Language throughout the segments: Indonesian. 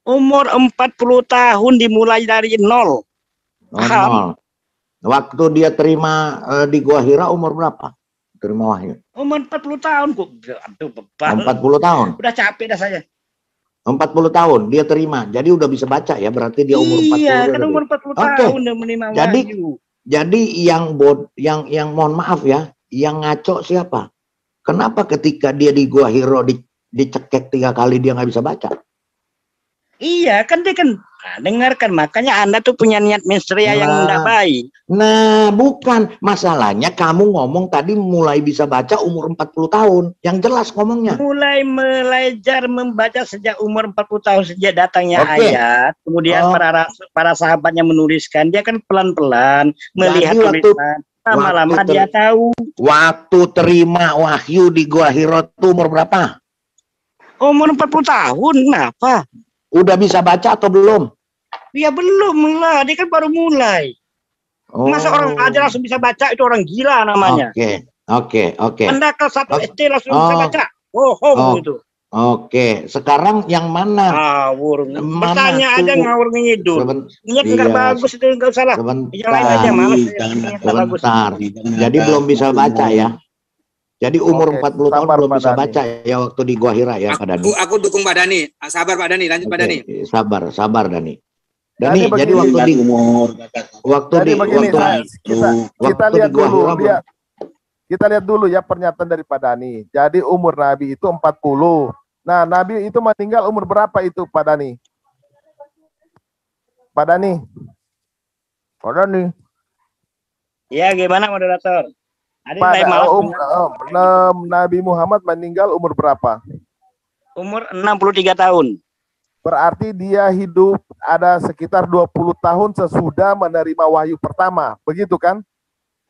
Umur 40 tahun dimulai dari nol. Oh, nol. Waktu dia terima di Gua Hira umur berapa? Terima wahyu. Umur 40 tahun kok. Aduh, bebal. 40 tahun. Udah capek dah saya. 40 tahun dia terima. Jadi udah bisa baca ya, berarti dia umur 40. Iya, kan umur 40 tahun udah menerima wahyu. Jadi yang mohon maaf ya, yang ngaco siapa? Kenapa ketika dia di Gua Hiro dicekek 3 kali dia nggak bisa baca? Iya, kan dia kan dengarkan, makanya Anda tuh punya niat menstria yang tidak baik. Nah, bukan. Masalahnya kamu ngomong tadi mulai bisa baca umur 40 tahun. Yang jelas ngomongnya. Mulai belajar membaca sejak umur 40 tahun, sejak datangnya ayat. Kemudian para sahabatnya menuliskan. Dia kan pelan-pelan melihat tulisan. Lama-lama dia tahu. Waktu terima wahyu di Gua Hiro itu umur berapa? Umur 40 tahun, kenapa? Udah bisa baca atau belum? Ya belum lah, dia kan baru mulai. Masa orang aja langsung bisa baca, itu orang gila namanya. Oke. Anda kelas 1 SD langsung bisa baca. Gitu. Oke, sekarang yang mana? Ngawur. Bertanya aja ngawur ngidul. Niat nggak bagus itu, nggak usah lah. Yang lain aja malas. Sebentar. Jadi belum bisa baca ya? Jadi umur 40 tahun belum bisa baca ya waktu di Gua Hira ya, Pak Dani. Aku dukung Pak Dani. Sabar Pak Dani, lanjut Pak Dani. Sabar Dani. Dani, jadi kita lihat dulu, kita lihat dulu ya pernyataan dari Pak Dani. Jadi umur Nabi itu 40. Nah, Nabi itu meninggal umur berapa itu, Pak Dani? Pak Dani. Ya, gimana moderator? Nabi Muhammad meninggal umur berapa? Umur 63 tahun. Berarti dia hidup ada sekitar 20 tahun sesudah menerima wahyu pertama, begitu kan?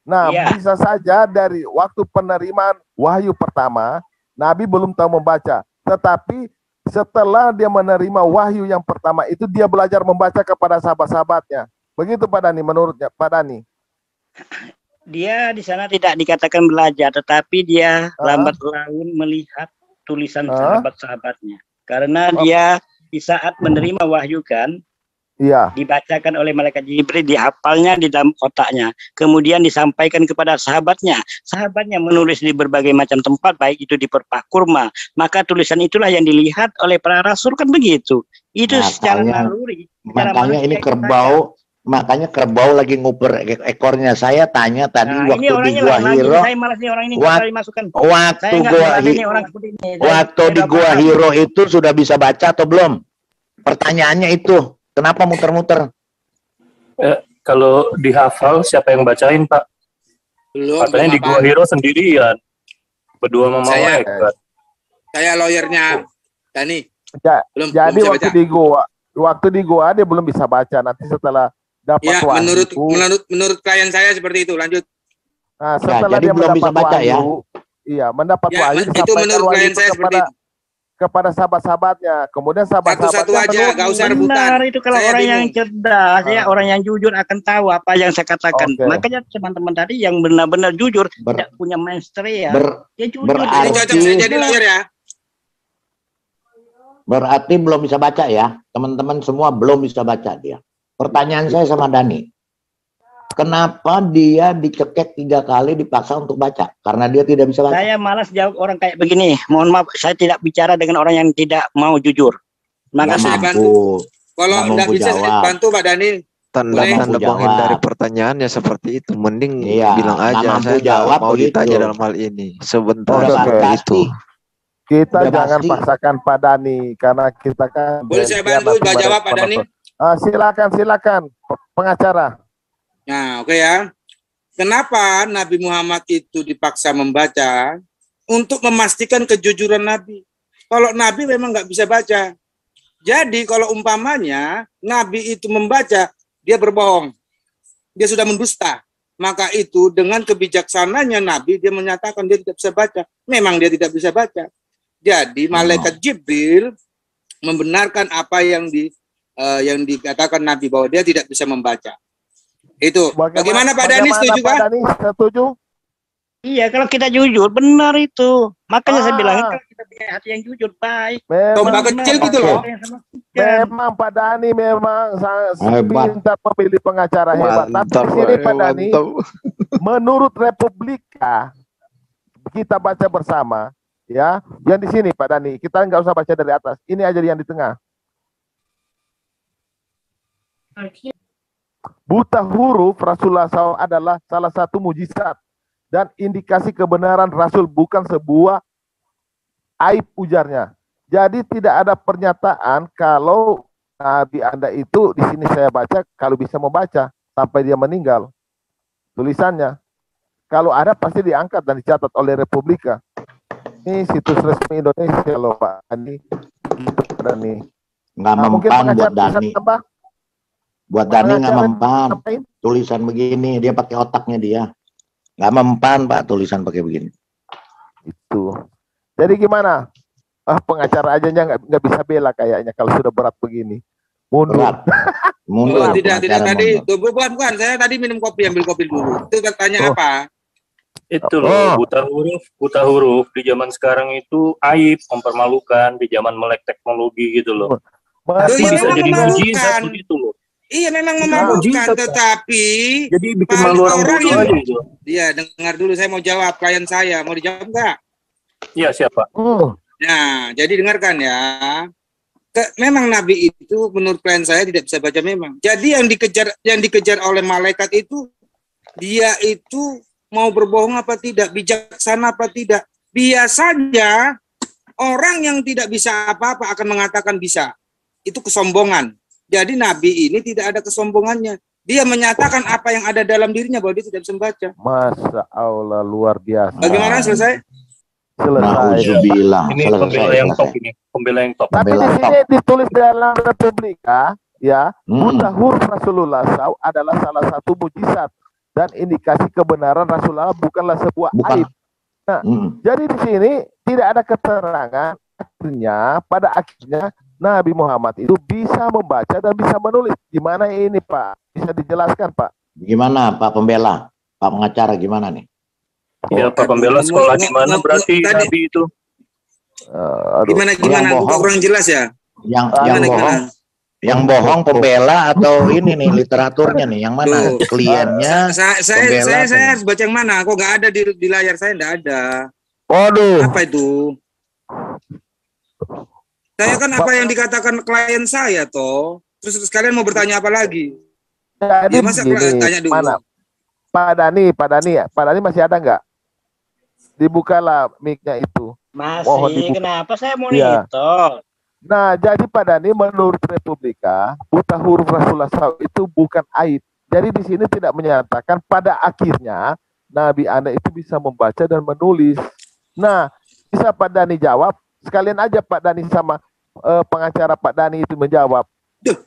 Nah, bisa saja dari waktu penerimaan wahyu pertama, Nabi belum tahu membaca. Tetapi setelah dia menerima wahyu yang pertama itu, dia belajar membaca kepada sahabat-sahabatnya. Begitu Pak Dani, menurutnya Pak Dani? Dia di sana tidak dikatakan belajar, tetapi dia lambat laun melihat tulisan sahabat-sahabatnya. Karena dia di saat menerima wahyu kan, dibacakan oleh malaikat Jibril, dihafalnya di dalam otaknya. Kemudian disampaikan kepada sahabatnya. Sahabatnya menulis di berbagai macam tempat, baik itu di perpak kurma. Maka tulisan itulah yang dilihat oleh para rasul, kan begitu. Itu secara naluri. Makanya ini kerbau. Makanya kerbau lagi nguber ekornya. Saya tanya tadi waktu di Gua Hiro. Waktu di Gua Hiro itu sudah bisa baca atau belum? Pertanyaannya itu. Kenapa muter-muter? Kalau dihafal siapa yang bacain, Pak? Katanya di Gua Hiro sendirian. Berdua sama malaikat. Saya lawyernya Dani. Jadi waktu di Gua dia belum bisa baca. Nanti setelah dapat menurut klien saya seperti itu. Lanjut. Nah, setelah dia belum bisa baca wahyu, mendapat wahyu itu menurut klien saya seperti itu. Kepada sahabat-sahabatnya. Kemudian sahabat-sahabatnya satu aja, gak usah rebutan. Itu kalau saya orang yang cerdas, orang yang jujur akan tahu apa yang saya katakan. Makanya teman-teman tadi yang benar-benar jujur, tidak punya menstria, dia jujur. Ini cocok saya jadi lawyer ya. Berarti belum bisa baca ya, teman-teman semua belum bisa baca dia. Pertanyaan saya sama Dani, kenapa dia dicekek 3 kali dipaksa untuk baca? Karena dia tidak bisa baca. Saya malas jawab orang kayak begini. Mohon maaf, saya tidak bicara dengan orang yang tidak mau jujur. Maka saya bantu. Kalau tidak bisa saya bantu Pak Dani. Tanda-tanda menghindari pertanyaannya seperti itu. Mending bilang aja saya jawab mau ditanya dalam hal ini. Sebentar itu. Kita jangan paksakan Pak Dani karena kita kan. Boleh saya bantu jawab Pak Dani? Silakan pengacara. Nah, oke ya. Kenapa Nabi Muhammad itu dipaksa membaca? Untuk memastikan kejujuran Nabi. Kalau Nabi memang nggak bisa baca. Jadi kalau umpamanya Nabi itu membaca, dia berbohong. Dia sudah mendusta. Maka itu dengan kebijaksananya Nabi, dia menyatakan dia tidak bisa baca. Memang dia tidak bisa baca. Jadi malaikat Jibril membenarkan apa yang dikatakan Nabi bahwa dia tidak bisa membaca. Itu. Bagaimana Pak Dani, setuju kan? Pak Dani setuju? Iya, kalau kita jujur benar itu. Makanya saya bilang kalau kita punya hati yang jujur baik. Domba kecil gitu loh. Memang Pak Dhani memang pintar memilih pengacara hebat. Tapi di sini Pak Dhani, menurut Republika, kita baca bersama, ya. Yang di sini Pak Dhani, kita nggak usah baca dari atas. Ini aja yang di tengah. Buta huruf Rasulullah SAW adalah salah satu mujizat dan indikasi kebenaran Rasul, bukan sebuah aib, ujarnya. Jadi tidak ada pernyataan kalau Nabi Anda itu, di sini saya baca, kalau bisa membaca sampai dia meninggal. Tulisannya. Kalau ada pasti diangkat dan dicatat oleh Republika. Ini situs resmi Indonesia loh Pak Dhani. Dhani. Nggak mempan buat Dhani. Buat Dhani nggak mempan. Tulisan begini, dia pakai otaknya dia. Nggak mempan Pak tulisan pakai begini. Itu. Jadi gimana? Pengacara aja nggak bisa bela kayaknya kalau sudah berat begini. Mundur. Mundur. Tidak tadi. Bukan. Saya tadi minum kopi, ambil kopi dulu. Itu katanya apa? Itu loh, buta huruf di zaman sekarang itu aib, mempermalukan di zaman melek teknologi gitu loh. Masih bisa jadi mujizat begitu loh. Iya memang memalukan, tetapi jadi bikin malu orang yang gitu. Iya, dengar dulu, saya mau jawab klien saya. Mau dijawab nggak? Iya, siapa? Nah, jadi dengarkan ya. Memang Nabi itu menurut klien saya tidak bisa baca memang. Jadi yang dikejar oleh malaikat itu, dia itu mau berbohong apa tidak, bijaksana apa tidak. Biasanya orang yang tidak bisa apa-apa akan mengatakan bisa. Itu kesombongan. Jadi Nabi ini tidak ada kesombongannya. Dia menyatakan apa yang ada dalam dirinya bahwa dia tidak bisa membaca. Masya Allah, luar biasa. Bagaimana, selesai? Selesai. Ini pembela yang top ini. Pembela yang top. Tapi di sini ditulis dalam Republika, ya, buta huruf Rasulullah SAW adalah salah satu mujizat dan indikasi kebenaran Rasulullah, bukanlah sebuah aib. Nah, jadi di sini tidak ada keterangan pada akhirnya Nabi Muhammad itu bisa membaca dan bisa menulis. Gimana ini Pak? Bisa dijelaskan Pak? Gimana Pak pembela? Pak pengacara gimana nih? Ya Pak pembela sekolah di mana berarti Nabi itu? Gimana kurang jelas ya? Yang bohong pembela atau ini nih literaturnya nih, yang mana? Kliennya? Saya harus baca yang mana? Kok nggak ada di layar saya, nggak ada. Waduh. Apa itu? Saya kan apa yang dikatakan klien saya toh. Terus kalian mau bertanya apa lagi? Jadi masa tanya dulu. Mana? Pak Dhani masih ada nggak? Dibukalah mic-nya itu. Masih. Kenapa saya monitor? Nah, jadi Pak Dhani menurut Republika, buta huruf Rasulullah SAW itu bukan aib. Jadi di sini tidak menyatakan pada akhirnya Nabi Anda itu bisa membaca dan menulis. Nah, bisa Pak Dhani jawab? Sekalian aja Pak Dhani sama pengacara Pak Dhani itu menjawab. Duh,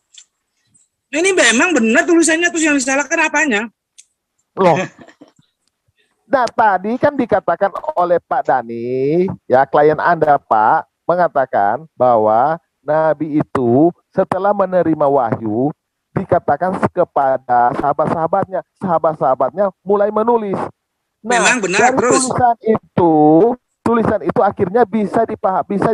ini memang benar tulisannya, terus yang disalahkan apanya? Loh. Nah, tadi kan dikatakan oleh Pak Dhani, ya klien Anda Pak, mengatakan bahwa Nabi itu setelah menerima wahyu, dikatakan kepada sahabat-sahabatnya mulai menulis. Nah, memang benar, dari terus. Tulisan itu akhirnya bisa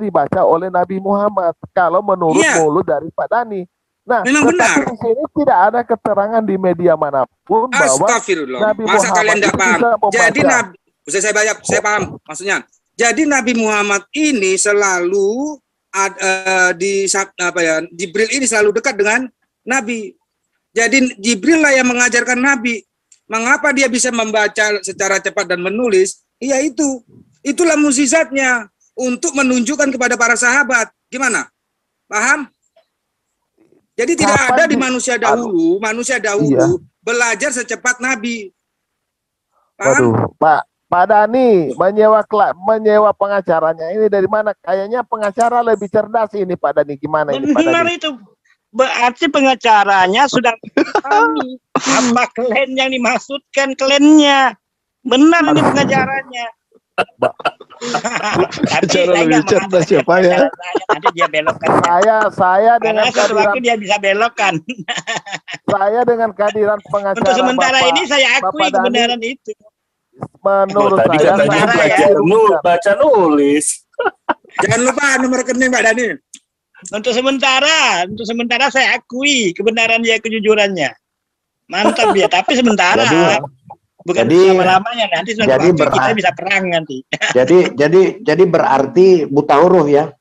dibaca oleh Nabi Muhammad kalau menurut mulut dari Pak Dhani. Nah, tetapi di sini tidak ada keterangan di media manapun bahwa Nabi Masa Muhammad kalian tidak paham? Jadi Nabi, saya paham maksudnya. Jadi Nabi Muhammad ini selalu Jibril ini selalu dekat dengan Nabi. Jadi Jibril lah yang mengajarkan Nabi. Mengapa dia bisa membaca secara cepat dan menulis? Iya itu. Itulah mukjizatnya untuk menunjukkan kepada para sahabat. Gimana? Paham? Jadi tidak ada di manusia dahulu belajar secepat Nabi. Paham? Waduh, Pak Dhani menyewa pengacaranya ini dari mana? Kayaknya pengacara lebih cerdas ini Pak Dhani. Gimana ini Pak Dhani? Benar itu. Berarti pengacaranya sudah tahu apa klien yang dimaksudkan kliennya. Benar ini pengacaranya. Tapi lebih cerdas siapa ya? Nanti dia belokkan. Saya dengan kehadiran dia bisa belokkan. Saya dengan kehadiran pengacara. Untuk sementara ini saya akui kebenaran itu. Menurut saya baca nulis. Jangan lupa nomor rekening Pak Dhani. Untuk sementara saya akui kebenaran dia, kejujurannya. Mantap dia, tapi sementara. Bukan selama-lamanya, nanti suatu waktu kita bisa perang nanti. Jadi berarti buta huruf ya?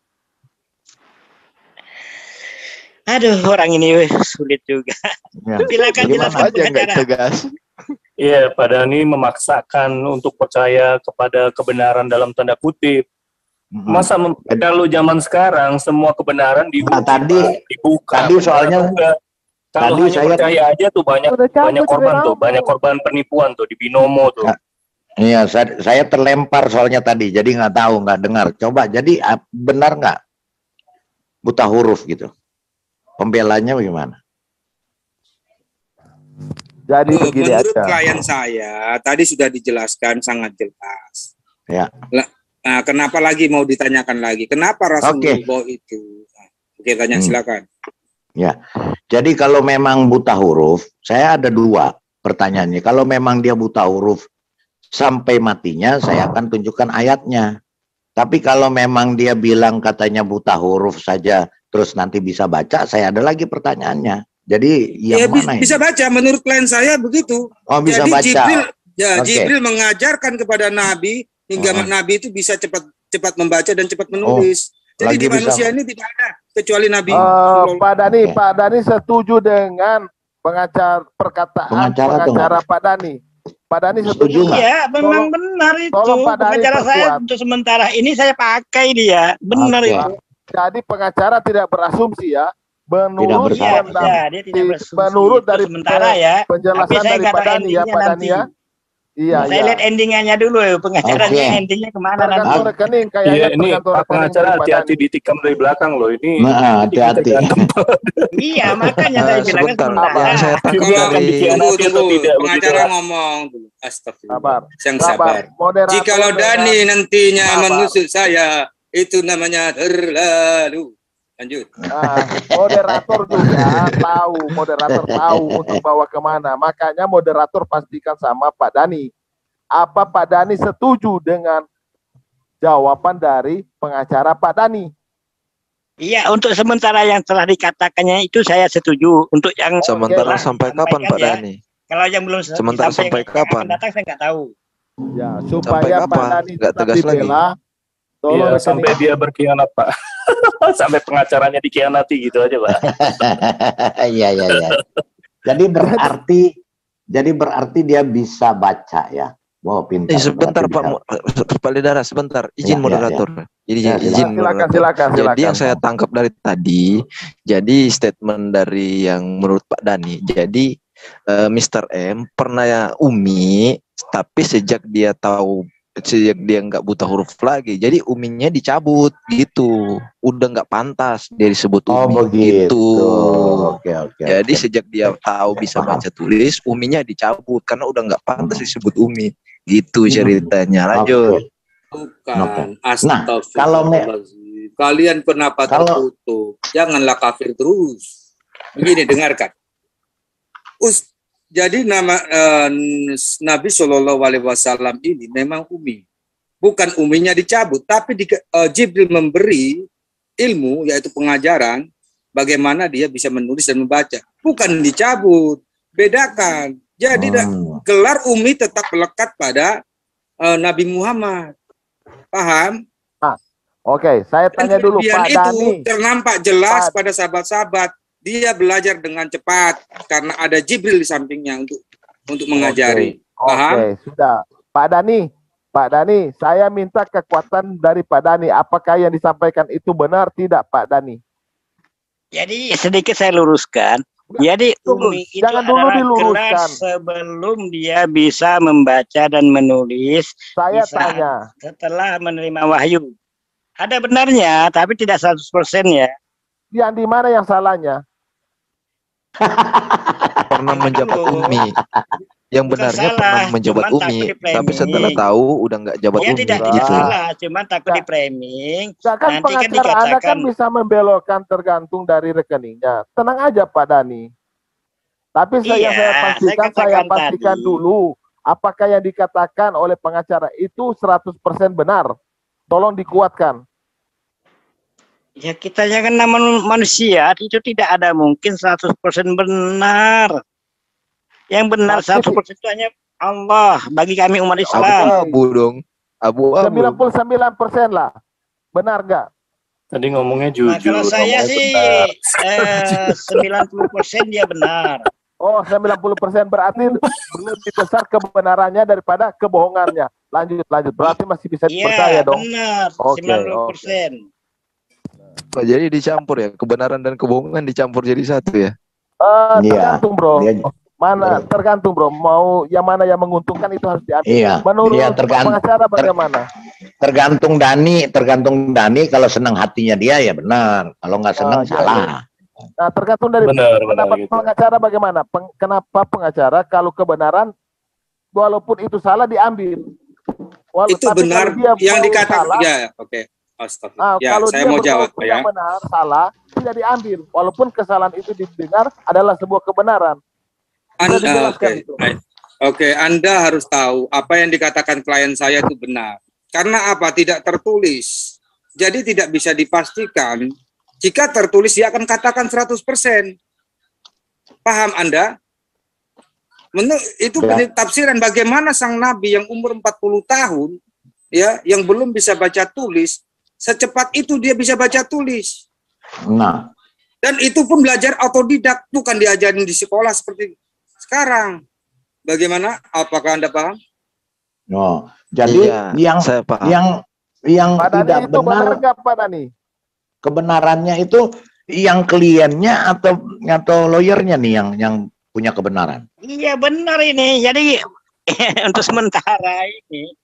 Aduh, orang ini sulit juga. Ya. Silakan jelaskan pengacara. Iya, Pak Dhani memaksakan untuk percaya kepada kebenaran dalam tanda kutip. Masa kalau zaman sekarang semua kebenaran dibuka. Tadi soalnya kalau hanya saya percaya aja tuh banyak korban tuh, banyak korban penipuan tuh di Binomo tuh. Iya, saya terlempar soalnya tadi, jadi nggak tahu, nggak dengar. Coba, jadi benar nggak buta huruf gitu? Pembelanya bagaimana? Jadi begini menurut aja. klien saya tadi sudah dijelaskan sangat jelas. Ya. Nah, kenapa lagi mau ditanyakan lagi? Kenapa Rasulullah itu? Oke, tanya silakan. Ya, jadi kalau memang buta huruf, saya ada dua pertanyaannya. Kalau memang dia buta huruf sampai matinya, saya akan tunjukkan ayatnya. Tapi kalau memang dia bilang katanya buta huruf saja, terus nanti bisa baca, saya ada lagi pertanyaannya. Jadi yang mana bisa ini? Baca, menurut klien saya begitu. Oh, bisa jadi baca. Jibril mengajarkan kepada Nabi hingga Nabi itu bisa cepat membaca dan cepat menulis. Jadi di manusia ini tidak ada kecuali Nabi. Pak Dhani setuju dengan pengacara Pak Dhani. Pak Dhani setuju nggak? Iya, memang benar itu. Pengacara saya untuk sementara ini saya pakai dia. Benar itu. Jadi pengacara tidak berasumsi ya. Menurut dari sementara ya. Penjelasan dari Pak Dhani ya, Pak Dhani ya. Iya, saya lihat endingannya dulu ya, pengacaranya endingnya kemana nanti. Rekening kayaknya ini pengacara hati-hati ditikam dari belakang loh ini. Hati-hati. Iya, makanya saya bilang sementara. Saya pengacara ngomong dulu. Astagfirullah. Yang sabar. Jikalau Dhani nantinya menusuk saya, itu namanya terlalu. Lanjut. Moderator tahu untuk bawa kemana. Makanya moderator pastikan sama Pak Dhani. Apa Pak Dhani setuju dengan jawaban dari pengacara Pak Dhani? Iya, untuk sementara yang telah dikatakannya itu saya setuju. Untuk yang sementara sampai kapan Pak Dhani? Kalau yang belum sementara sampai kapan? Datang saya nggak tahu. Ya, supaya Pak Dhani tetap dibela. Iya, sampai dia berkhianat, Pak. Sampai pengacaranya dikhianati gitu aja, Pak. Iya. Jadi berarti dia bisa baca ya. Wow, pintar. Sebentar Pak Lidara, sebentar. Izin moderator. Izin moderator. Silakan. Jadi yang saya tangkap dari tadi, jadi statement dari yang menurut Pak Dhani. Jadi Mr. M pernah ya Umi, tapi sejak dia nggak buta huruf lagi, jadi uminya dicabut gitu, udah nggak pantas dia disebut umi gitu. Oke. Jadi sejak dia tahu bisa baca tulis, uminya dicabut karena udah nggak pantas disebut umi gitu ceritanya. Lanjut. Bukan. Astagfirullah. Kalau kalian kenapa tertutup? Janganlah kafir terus. Begini, dengarkan. Jadi nama Nabi Shallallahu Alaihi Wasallam ini memang umi, bukan uminya dicabut, tapi Jibril memberi ilmu yaitu pengajaran bagaimana dia bisa menulis dan membaca, bukan dicabut. Bedakan. Jadi gelar umi tetap melekat pada Nabi Muhammad. Paham? Oke, saya tanya dulu Pak Dhani. Itu ternampak jelas pada sahabat-sahabat. Dia belajar dengan cepat karena ada Jibril di sampingnya untuk mengajari. Paham? Sudah. Pak Dhani, saya minta kekuatan dari Pak Dhani. Apakah yang disampaikan itu benar tidak, Pak Dhani? Jadi sedikit saya luruskan. Jadi umi itu adalah kelas sebelum dia bisa membaca dan menulis. Saya tanya. Setelah menerima wahyu. Ada benarnya, tapi tidak 100% ya. Yang di mana yang salahnya? Pernah menjabat umi, yang benarnya pernah menjabat umi, tapi setelah tahu udah nggak jabat umi tidak gitu. Salah, cuma takut di framing. Kan nanti kan dikatakan Anda kan bisa membelokkan tergantung dari rekeningnya. Tenang aja Pak Dhani. Tapi saya pastikan dulu, apakah yang dikatakan oleh pengacara itu 100% benar? Tolong dikuatkan. Ya kita kan nama manusia itu tidak ada mungkin 100% benar. Yang benar 100% itu hanya Allah bagi kami umat Islam. Abu dong. Abu-abu. 99% lah. Benar gak? Tadi ngomongnya jujur. Nah, kalau saya sih 90% dia benar. Oh, 90% berarti lebih besar kebenarannya daripada kebohongannya. Lanjut. Berarti masih bisa dipercaya dong. Iya, benar. 90%. Oh, jadi dicampur ya, kebenaran dan kebohongan dicampur jadi satu ya? Tergantung bro. Tergantung bro. Mau yang mana yang menguntungkan itu harus diambil. Iya. Menurut pengacara bagaimana? Tergantung Dani. Kalau senang hatinya dia ya benar. Kalau nggak senang salah. Nah, tergantung dari pendapat pengacara bagaimana. Kenapa pengacara kalau kebenaran walaupun itu salah diambil? Itu benar yang dikatakan. Ya, oke. Kalau saya mau jawab ya. Benar, salah tidak diambil. Walaupun kesalahan itu didengar adalah sebuah kebenaran. Oke, Anda harus tahu apa yang dikatakan klien saya itu benar. Karena apa? Tidak tertulis. Jadi tidak bisa dipastikan. Jika tertulis dia akan katakan 100%. Paham Anda? Itu tafsiran bagaimana sang Nabi yang umur 40 tahun ya, yang belum bisa baca tulis, secepat itu dia bisa baca tulis. Nah. Dan itu pun belajar otodidak, bukan diajarin di sekolah seperti sekarang. Bagaimana? Apakah Anda paham? Oh, jadi yang tidak benar kebenarannya itu yang kliennya atau lawyernya nih yang punya kebenaran. Iya benar ini. Jadi untuk sementara ini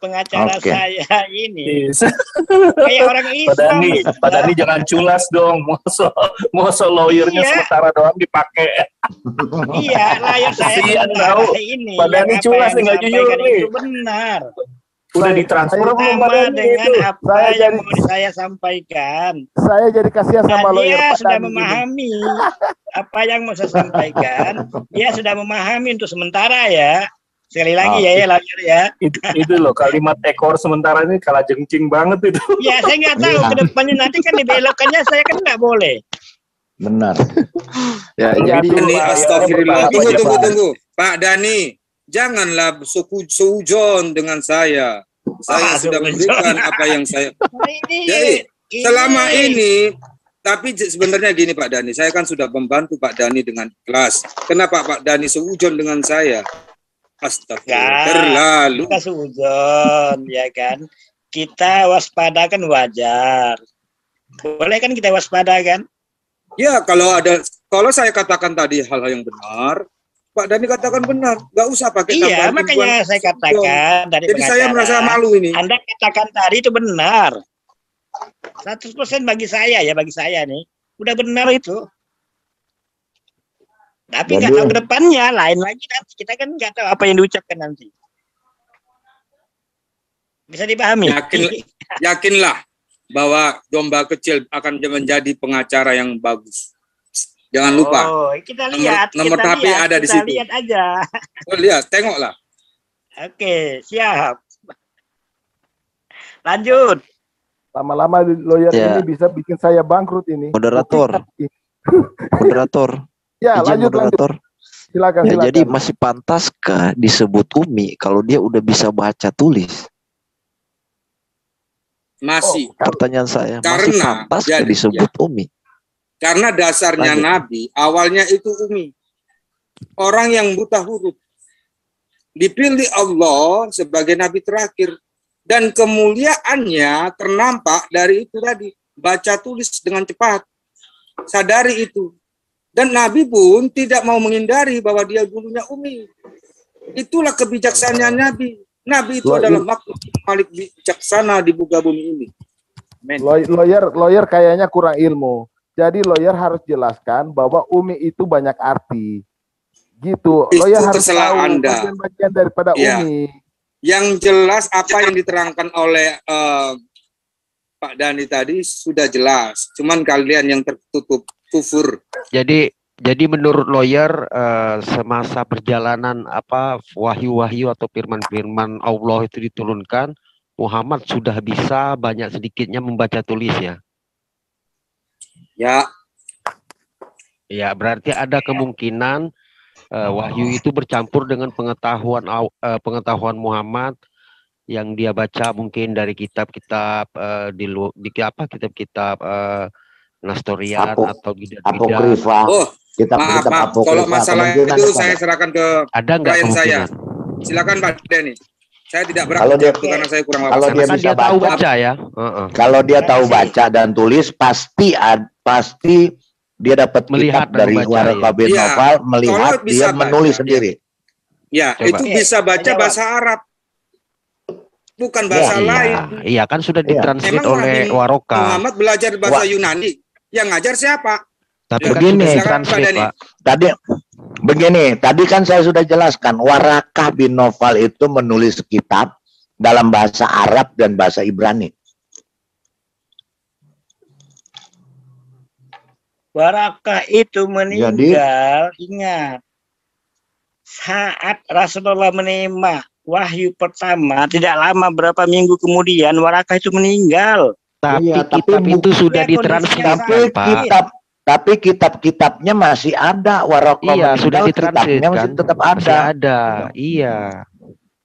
pengacara saya ini kayak orang Islam. Pak Dani jangan culas dong, mosok lawyernya sementara doang dipakai. Iya, lawyer saya tahu. Ini. Pak Dani culas nih, nggak jujur nih. Itu benar. Udah ditransfer belum Pak Dani dengan apa yang mau saya sampaikan. Saya jadi kasihan sama lawyer Dia Pak sudah Dani memahami apa yang mau saya sampaikan. Dia sudah memahami untuk sementara ya. Sekali lagi ya lawyer ya. Itu loh kalimat ekor sementara ini kalah jengking banget itu. Ya saya nggak tahu ke depannya nanti kan dibelokkannya saya kan nggak boleh. Benar. Ya jadi astagfirullah. Tunggu. Pak Dani, janganlah seujon dengan saya. Saya sudah memberikan apa yang saya. Jadi selama ini, tapi sebenarnya gini Pak Dani, saya kan sudah membantu Pak Dani dengan ikhlas. Kenapa Pak Dani seujon dengan saya? Astagfirullah, terlalu. Kita seujon, ya kan. Kita waspada kan wajar. Boleh kan kita waspada kan? Ya, kalau saya katakan tadi hal-hal yang benar, Pak Dani katakan benar, nggak usah pakai tambahan. Iya, makanya saya katakan dari jadi saya merasa malu ini. Anda katakan tadi itu benar. 100% bagi saya nih. Udah benar itu. Tapi nggak tahu ke depannya, lain lagi nanti. Kita kan nggak tahu apa yang diucapkan nanti. Bisa dipahami? Yakinlah bahwa domba kecil akan menjadi pengacara yang bagus. Jangan lupa. Oh, kita lihat. Nomor HP ada di situ. Kita lihat aja. Oh, lihat, tengoklah. Oke, siap. Lanjut. Lama-lama lawyer ini bisa bikin saya bangkrut ini. Moderator. Ya, lanjut. Silakan. Jadi masih pantaskah disebut Umi kalau dia udah bisa baca tulis? Masih. Pertanyaan saya, masih pantaskah disebut Umi? Karena dasarnya Nabi, awalnya itu Umi. Orang yang buta huruf. Dipilih Allah sebagai Nabi terakhir. Dan kemuliaannya ternampak dari itu tadi. Baca tulis dengan cepat. Sadari itu. Dan Nabi pun tidak mau menghindari bahwa dia dulunya Umi. Itulah kebijaksanaan Nabi. Nabi itu adalah makhluk paling bijaksana di muka bumi ini. Lawyer kayaknya kurang ilmu. Jadi lawyer harus jelaskan bahwa Umi itu banyak arti. Gitu. Lawyer harus tahu bagian-bagian daripada Umi. Yang jelas apa yang diterangkan oleh Pak Dani tadi sudah jelas. Cuman kalian yang tertutup kufur. Jadi menurut lawyer semasa perjalanan wahyu-wahyu atau firman-firman Allah itu diturunkan, Muhammad sudah bisa banyak sedikitnya membaca tulis ya? Ya. Ya, berarti ada kemungkinan wahyu itu bercampur dengan pengetahuan Muhammad yang dia baca mungkin dari kitab-kitab kitab-kitab Nestorian atau Apokrifa. Oh, maaf. Kalau masalah itu saya serahkan ke klien saya. Silakan Pak Denny. Saya tidak berani karena saya kurang wawasan. Kalau dia bisa baca ya. Kalau dia tahu baca dan tulis pasti dia dapat melihat dari Waraqah bin Nawfal, melihat dia menulis sendiri. Ya, itu bisa baca bahasa Arab. Bukan bahasa lain. Iya, kan sudah ditranslate oleh Waraqah. Muhammad belajar bahasa Yunani. Yang ngajar siapa? Tapi begini, tadi kan saya sudah jelaskan, Waraqah bin Nawfal itu menulis kitab dalam bahasa Arab dan bahasa Ibrani. Waraqah itu meninggal, ingat, saat Rasulullah menerima wahyu pertama, tidak lama berapa minggu kemudian Waraqah itu meninggal. Tapi kitab itu sudah ditranslate, Pak. Tapi kitab-kitabnya masih ada. Waraqah sudah ditranslate kan? Masih tetap ada. Masih ada, iya.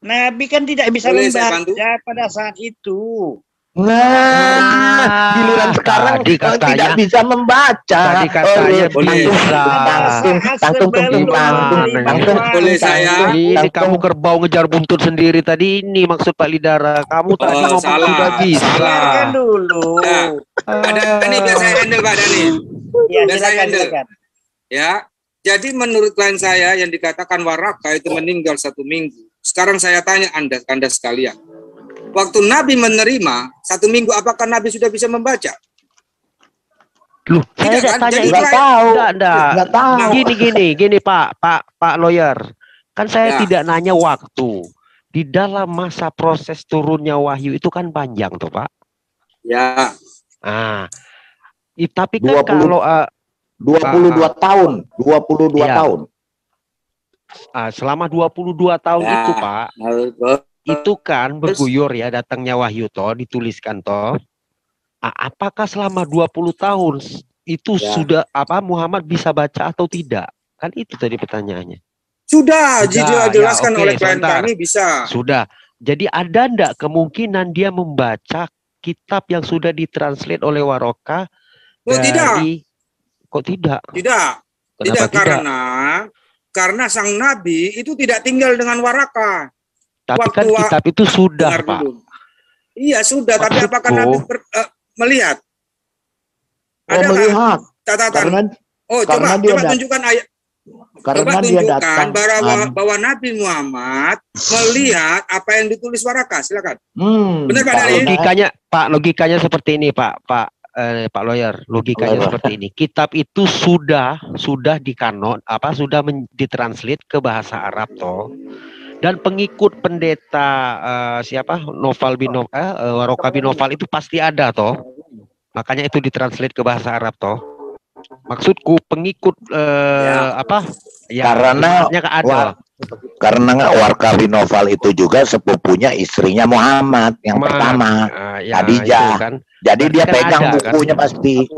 Nabi kan tidak bisa membaca pada saat itu. Nah, giliran sekarang tidak bisa membaca. Tadi katanya bisa. Boleh saya? Ini kamu kerbau ngejar buntut sendiri tadi, ini maksud Pak Lidara. Kamu tadi ngomong sudah bisa. Dengarkan dulu. Ada ini biar saya handle Pak Dani. Ya, silakan. Ya, jadi menurut klien saya yang dikatakan Waraqah itu meninggal 1 minggu. Sekarang saya tanya Anda sekalian. Waktu Nabi menerima 1 minggu, apakah Nabi sudah bisa membaca? Loh, saya tidak tanya ini. Enggak tahu. Gini Pak lawyer. Kan saya tidak nanya waktu. Di dalam masa proses turunnya wahyu itu kan panjang tuh, Pak. Ya. Tapi kan kalau 22 tahun. Selama 22 tahun itu, Pak. Itu kan berguyur ya datangnya wahyu toh, dituliskan toh. Apakah selama 20 tahun itu sudah Muhammad bisa baca atau tidak? Kan itu tadi pertanyaannya. Sudah dijelaskan oleh klien kami bisa. Sudah. Jadi ada enggak kemungkinan dia membaca kitab yang sudah ditranslate oleh Waraqah? Tidak. Kok tidak? Tidak karena sang nabi itu tidak tinggal dengan Waraqah. Tapi kan kitab itu sudah, Pak. Iya, sudah. Tapi apakah Nabi melihat? Ada melihat. Catatan. Coba tunjukkan ayat. Coba tunjukkan bahwa Nabi Muhammad melihat apa yang ditulis Waraqah. Silakan. Benar Pak Dani? Logikanya seperti ini, Pak lawyer. Logikanya seperti ini. Kitab itu sudah dikanon, sudah ditranslate ke bahasa Arab toh. Dan pengikut pendeta Waraqah bin Nawfal itu pasti ada toh. Makanya itu ditranslate ke bahasa Arab toh. Maksudku pengikut karena Waraqah bin Nawfal itu juga sepupunya istrinya Muhammad yang pertama, Khadijah. Kan? Jadi dia pegang bukunya kan? Pasti.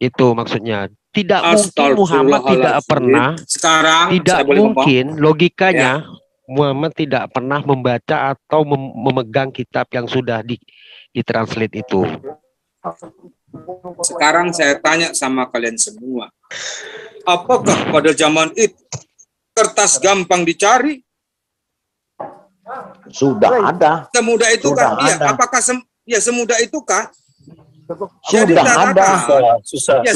Itu maksudnya. Tidak mungkin Muhammad tidak pernah. Tidak mungkin logikanya Muhammad tidak pernah membaca atau memegang kitab yang sudah ditranslate itu. Sekarang saya tanya sama kalian semua. Apakah pada zaman itu kertas gampang dicari? Sudah ada. Semudah itu kan? Iya. Apakah semudah itu kah? Sudah ada. Susah. Ada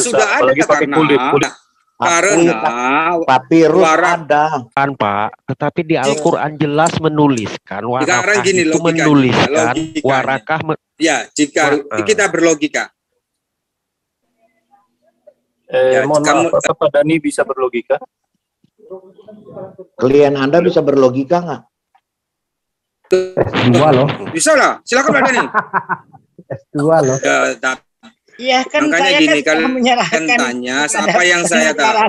karena papirus ada kan Pak. Tetapi di Al-Quran jelas menuliskan Waraqah itu menuliskan Waraqah. Jika kita berlogika. Mohon maaf, Pak Dani bisa berlogika? Klien Anda bisa berlogika nggak? S2 loh. Bisa lah. Silakan Pak Dani. S2 loh. Iya kan, makanya saya gini, kan menyerahkan tanya apa yang saya tahu.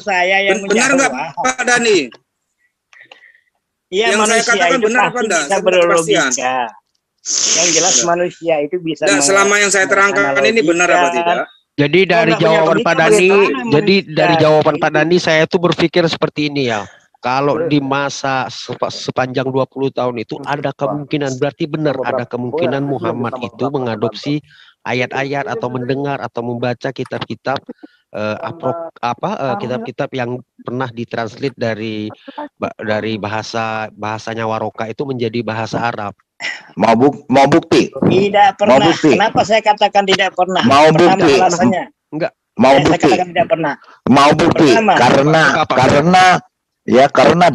Saya yang benar nggak Pak Dani? Iya, yang saya katakan benar apa enggak? Bisa berlogika. Yang jelas manusia itu bisa. Nah, selama yang saya terangkan ini benar apa tidak? Jadi dari jawaban Pak Dani, jawaban Pak Dani saya tuh berpikir seperti ini ya. Kalau di masa sepanjang 20 tahun itu ada kemungkinan, berarti benar ada kemungkinan Muhammad itu mengadopsi ayat-ayat atau mendengar atau membaca kitab-kitab kitab-kitab yang pernah ditranslate dari bahasanya Waroka itu menjadi bahasa Arab. Mau bukti? Tidak pernah. Kenapa saya katakan tidak pernah? Mau bukti? Alasannya. Enggak. Mau bukti? Saya katakan tidak pernah. Mau bukti? Karena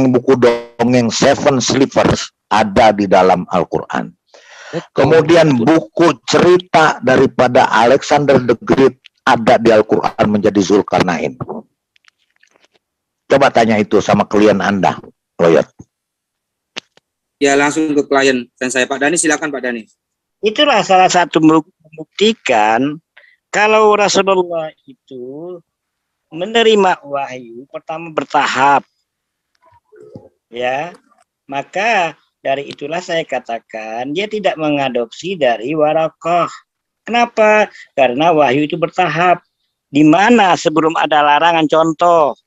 buku dongeng Seven Sleepers ada di dalam Al-Quran. Kemudian buku cerita daripada Alexander the Great ada di Al-Quran menjadi Zulkarnain. Coba tanya itu sama klien Anda, lawyer. Ya, langsung ke klien dan saya. Pak Dani, silakan Pak Dani. Itulah salah satu membuktikan kalau Rasulullah itu menerima wahyu pertama bertahap, ya, maka dari itulah saya katakan dia tidak mengadopsi dari Warokoh. Kenapa? Karena wahyu itu bertahap. Di mana sebelum ada larangan, contoh,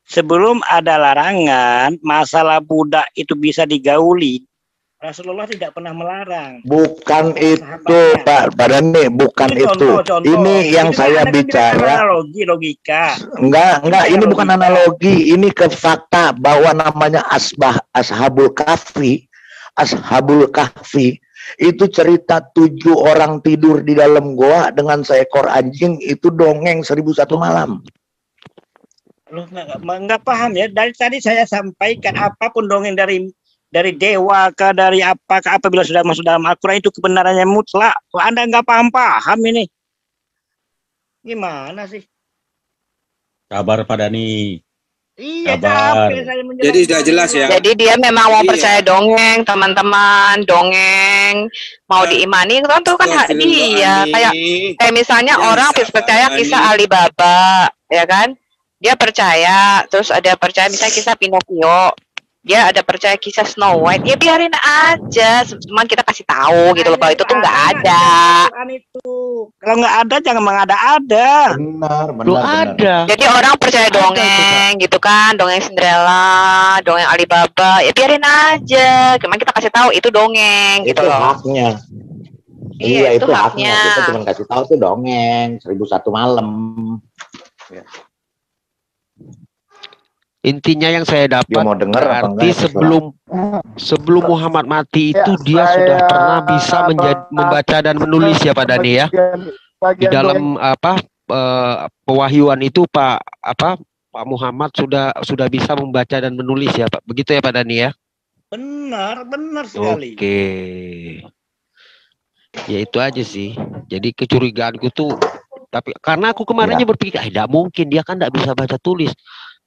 sebelum ada larangan masalah budak itu bisa digauli, Rasulullah tidak pernah melarang. Bukan itu, Pak Dani, bukan itu. Ini yang saya bicara. Analogi, logika. Enggak, ini bukan analogi. Ini ke fakta bahwa namanya Ashabul Kahfi. Ashabul Kahfi itu cerita 7 orang tidur di dalam goa dengan seekor anjing, itu dongeng 1001 malam. Loh, enggak paham ya. Dari tadi saya sampaikan apapun dongeng dari dewa ke dari apa ke apabila sudah masuk dalam Al-Quran itu kebenarannya mutlak. Anda nggak paham ini. Gimana sih? Kabar Pak Dani. Iya, kabar. Jadi sudah jelas ya. Jadi dia memang mau percaya dongeng, teman-teman, dongeng mau diimani kan tuh kan dia kayak misalnya orang percaya kisah Alibaba, ya kan? Dia percaya, terus ada percaya misalnya kisah Pinocchio. Dia ada percaya kisah Snow White, ya biarin aja, cuman kita kasih tahu gitu loh kalau itu tuh nggak ada. Kalau nggak ada jangan mengada-ada. Benar. Ada. Jadi orang percaya dongeng gitu kan, dongeng Cinderella, dongeng Alibaba, ya biarin aja, cuman kita kasih tahu itu dongeng gitu loh. Haknya. Iya itu haknya. Kita cuma kasih tahu tuh dongeng 1001 malam. Ya. Intinya yang saya dapat berarti sebelum Muhammad mati itu dia sudah pernah bisa membaca dan menulis ya Pak Dani ya. Di dalam pewahyuan itu Pak Muhammad sudah bisa membaca dan menulis ya Pak. Begitu ya Pak Dani ya? Benar sekali. Oke. Ya itu aja sih. Jadi kecurigaanku tuh tapi karena aku kemarinnya berpikir tidak mungkin dia kan tidak bisa baca tulis.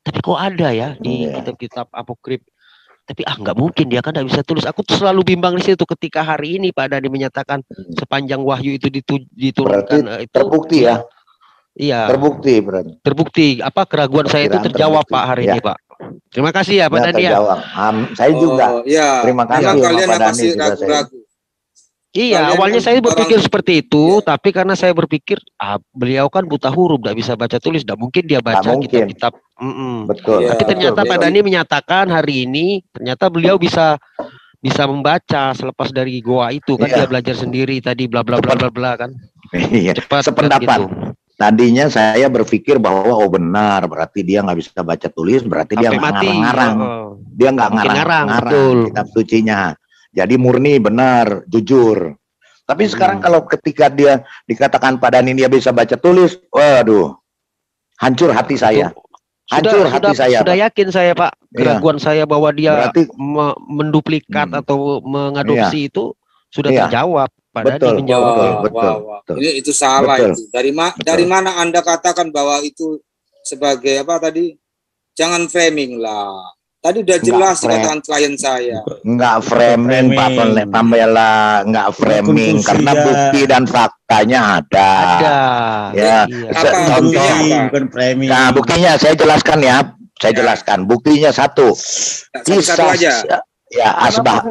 Tapi kok ada ya di kitab-kitab apokrif. Tapi nggak mungkin dia kan nggak bisa tulis. Aku tuh selalu bimbang di situ ketika hari ini Pak Dani menyatakan sepanjang wahyu itu diturunkan. Itu terbukti ya. Iya. Terbukti berarti. Terbukti. Keraguan saya itu terjawab Pak hari ini Pak. Terima kasih ya Pak Dani ya. Saya juga. Terima kasih Pak Dani sudah saya. Iya, awalnya saya berpikir seperti itu, tapi karena saya berpikir beliau kan buta huruf, tidak bisa baca tulis, tidak mungkin dia baca kitab-kitab. Betul. Tapi ternyata Pak Dani menyatakan hari ini, ternyata beliau bisa membaca selepas dari goa itu kan dia belajar sendiri tadi bla bla bla bla bla kan. Iya. Sependapat. Gitu. Tadinya saya berpikir bahwa benar berarti dia nggak bisa baca tulis, berarti dia ngarang-ngarang. Dia nggak ngarang kitab sucinya. Jadi murni, benar, jujur. Tapi sekarang kalau ketika dia dikatakan Pak Dani dia bisa baca tulis, waduh, hancur hati saya. Sudah yakin saya Pak, keraguan saya bahwa dia menduplikat atau mengadopsi itu sudah terjawab. Pak Dani menjawab. Betul. Ini itu salah itu. Dari mana Anda katakan bahwa itu sebagai apa tadi? Jangan framing lah. Tadi udah jelas dikatakan klien saya. Enggak framing, Pak Pambela, enggak framing karena bukti dan faktanya ada. Ya. Bukan framing. Nah, buktinya saya jelaskan ya. saya jelaskan. Buktinya satu. Satu-satu aja. Ya,